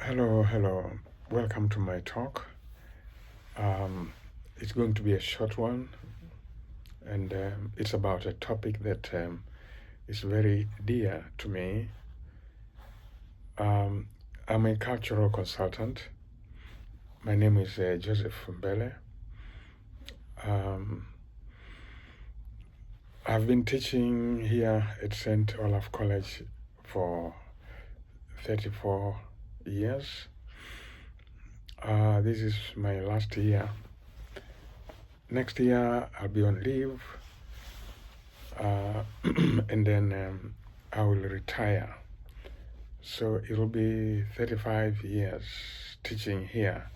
Hello. Welcome to my talk. It's going to be a short one, and it's about a topic that is very dear to me. I'm a cultural consultant. My name is Joseph Mbele. Um, I've been teaching here at St. Olaf College for 34 years. This is my last year. Next year, I'll be on leave, and then I will retire. So it'll be 35 years teaching here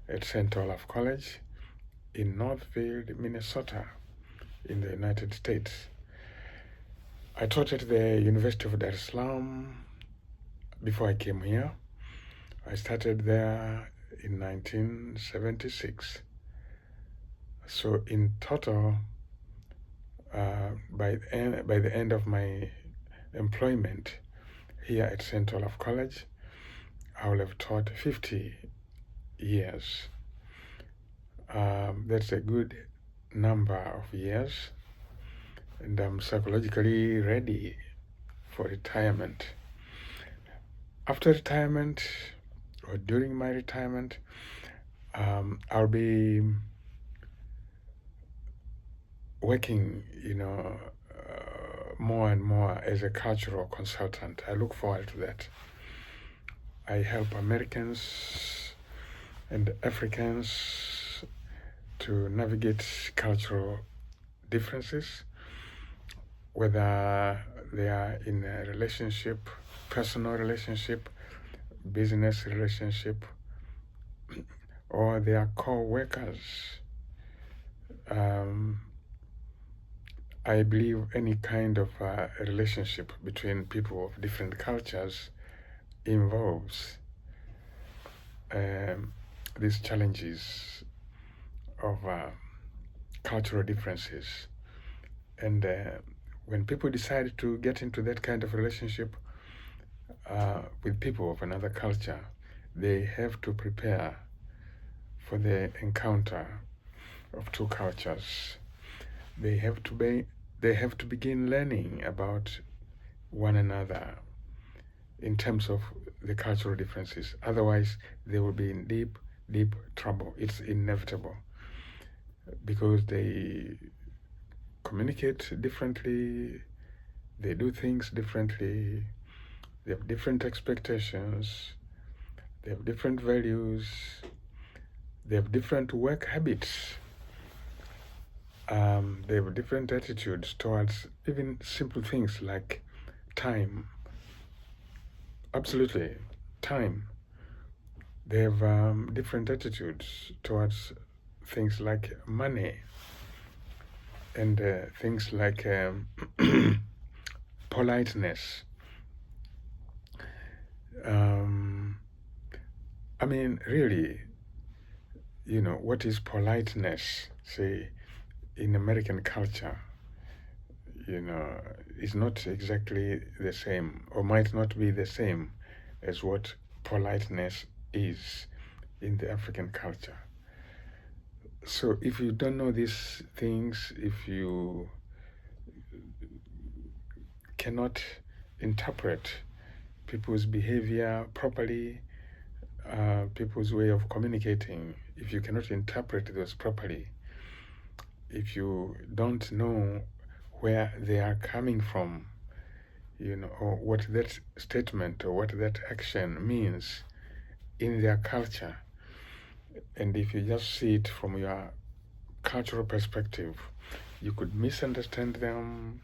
at St. Olaf College in Northfield, Minnesota, in the United States. I taught at the University of Dar es Salaam before I came here. I started there in 1976. So in total, by the end of my employment here at St. Olaf College, I will have taught 50 years. That's a good number of years, and I'm psychologically ready for retirement. After retirement, or during my retirement, I'll be working, more and more as a cultural consultant. I look forward to that. I help Americans and Africans to navigate cultural differences, whether they are in a relationship, personal relationship, business relationship, or they are co-workers. I believe any kind of relationship between people of different cultures involves these challenges of cultural differences. And when people decide to get into that kind of relationship with people of another culture, they have to prepare for the encounter of two cultures. They have to begin learning about one another in terms of the cultural differences. Otherwise, they will be in deep trouble. It's inevitable because they communicate differently, they do things differently, they have different expectations, they have different values, they have different work habits. They have different attitudes towards even simple things like time. Absolutely, time. They have different attitudes towards things like money and things like politeness. Really, what is politeness, say, in American culture, is not exactly the same, or might not be the same as what politeness is in the African culture. So if you don't know these things, if you cannot interpret people's behavior properly, people's way of communicating, if you cannot interpret those properly, if you don't know where they are coming from, or what that statement or what that action means in their culture, and if you just see it from your cultural perspective, you could misunderstand them,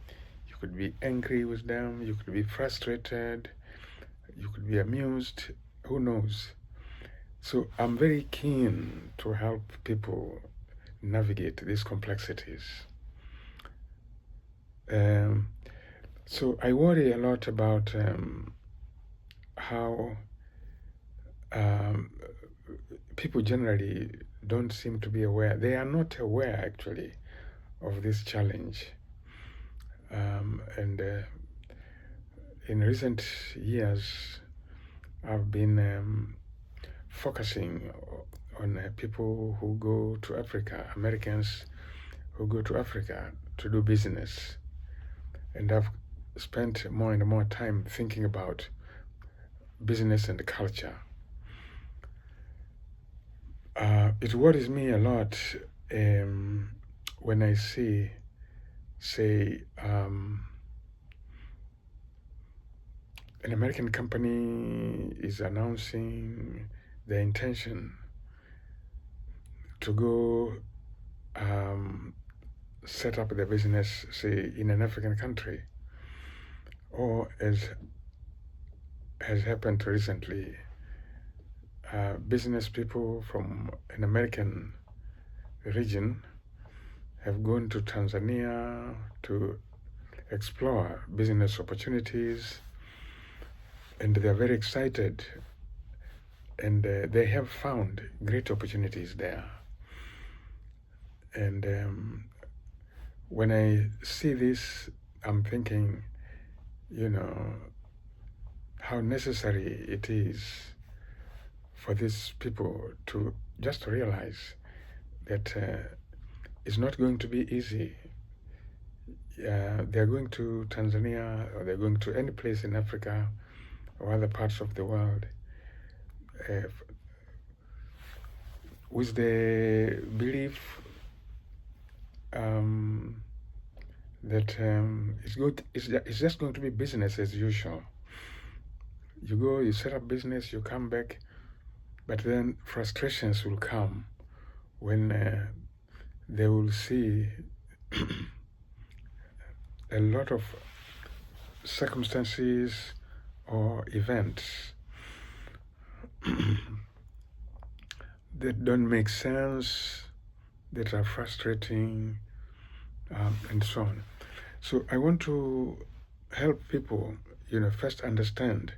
you could be angry with them, you could be frustrated, you could be amused, who knows? So I'm very keen to help people navigate these complexities. So I worry a lot about how people generally don't seem to be aware. They are not aware, actually, of this challenge. And in recent years, I've been focusing on people who go to Africa, Americans who go to Africa to do business. And I've spent more and more time thinking about business and culture. It worries me a lot when I see, say, an American company is announcing their intention to go set up their business, say, in an African country, or as has happened recently, business people from an American region have gone to Tanzania to explore business opportunities, and they're very excited, and they have found great opportunities there. And when I see this, I'm thinking, how necessary it is for these people to just realize that it's not going to be easy. They're going to Tanzania, or they're going to any place in Africa or other parts of the world with the belief that it's just going to be business as usual. You go, you set up business, you come back, but then frustrations will come when they will see a lot of circumstances or events that don't make sense, that are frustrating, and so on. So I want to help people, first understand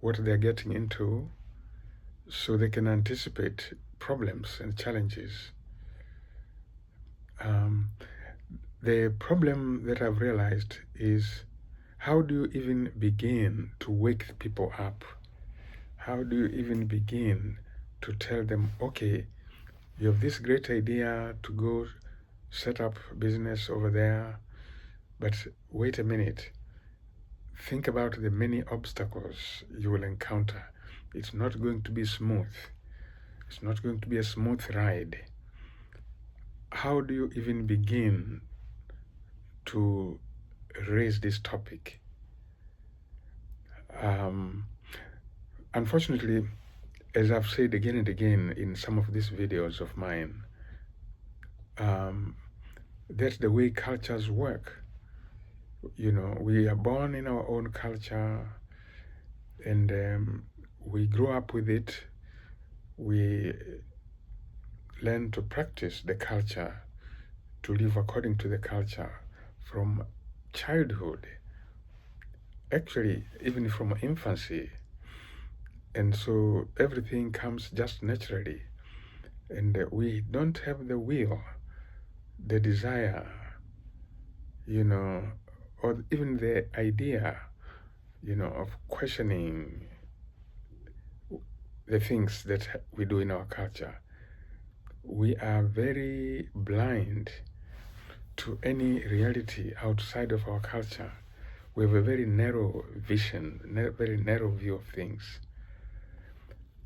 what they're getting into so they can anticipate problems and challenges. The problem that I've realized is, how do you even begin to wake people up? How do you even begin to tell them, okay, you have this great idea to go set up business over there, but wait a minute. Think about the many obstacles you will encounter. It's not going to be smooth. It's not going to be a smooth ride. How do you even begin to raise this topic? Unfortunately, as I've said again and again in some of these videos of mine, that's the way cultures work. We are born in our own culture, and we grow up with it. We learn to practice the culture, to live according to the culture from childhood, actually even from infancy. And so everything comes just naturally, and we don't have the will, the desire, or even the idea, of questioning the things that we do in our culture. We are very blind to any reality outside of our culture. We have a very narrow vision, very narrow view of things.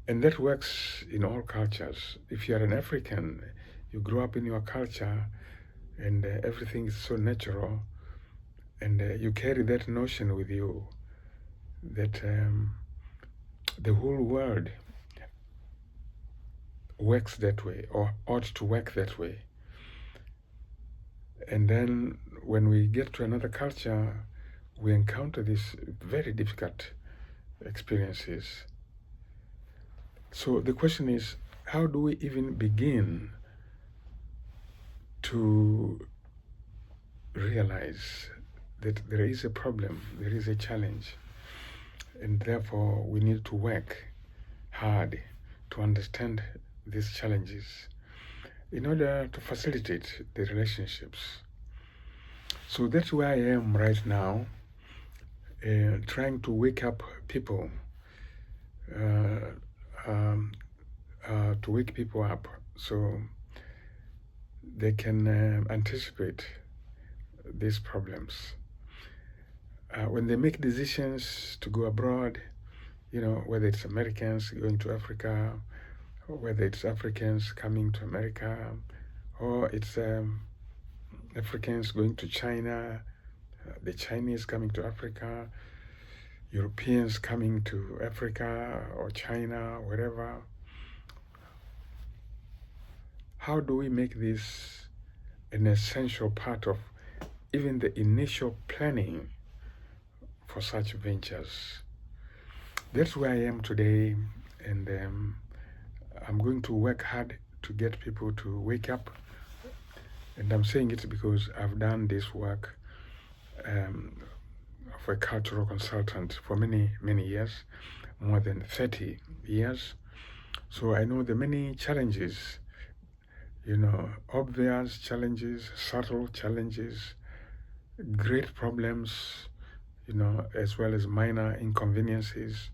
And that works in all cultures. If you are an African, you grow up in your culture, and everything is so natural, and you carry that notion with you that the whole world works that way, or ought to work that way. And then when we get to another culture, we encounter these very difficult experiences. So the question is, how do we even begin to realize that there is a problem, there is a challenge, and therefore we need to work hard to understand these challenges in order to facilitate the relationships. So that's where I am right now, trying to wake up people, to wake people up so they can anticipate these problems. When they make decisions to go abroad, whether it's Americans going to Africa, or whether it's Africans coming to America, or it's Africans going to China, the Chinese coming to Africa, Europeans coming to Africa or China, wherever. How do we make this an essential part of even the initial planning for such ventures? That's where I am today, and I'm going to work hard to get people to wake up. And I'm saying it because I've done this work of a cultural consultant for many, many years, more than 30 years. So I know the many challenges, obvious challenges, subtle challenges, great problems, as well as minor inconveniences.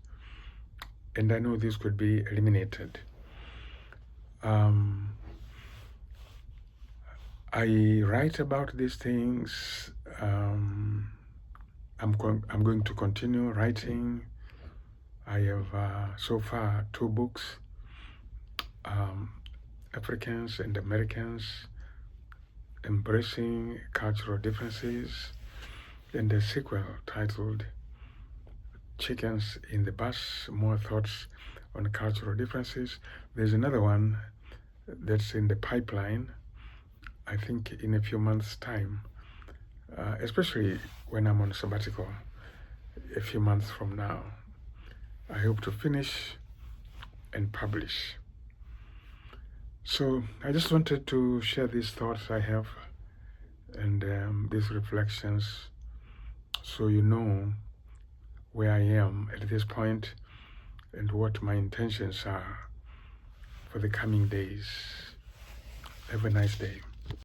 And I know this could be eliminated. I write about these things. I'm going to continue writing. I have so far 2 books, Africans and Americans, Embracing Cultural Differences, and a sequel titled Chickens in the Bus, More Thoughts on Cultural Differences. There's another one that's in the pipeline, I think in a few months' time, especially when I'm on sabbatical a few months from now. I hope to finish and publish. So I just wanted to share these thoughts I have and these reflections so you know where I am at this point and what my intentions are for the coming days. Have a nice day.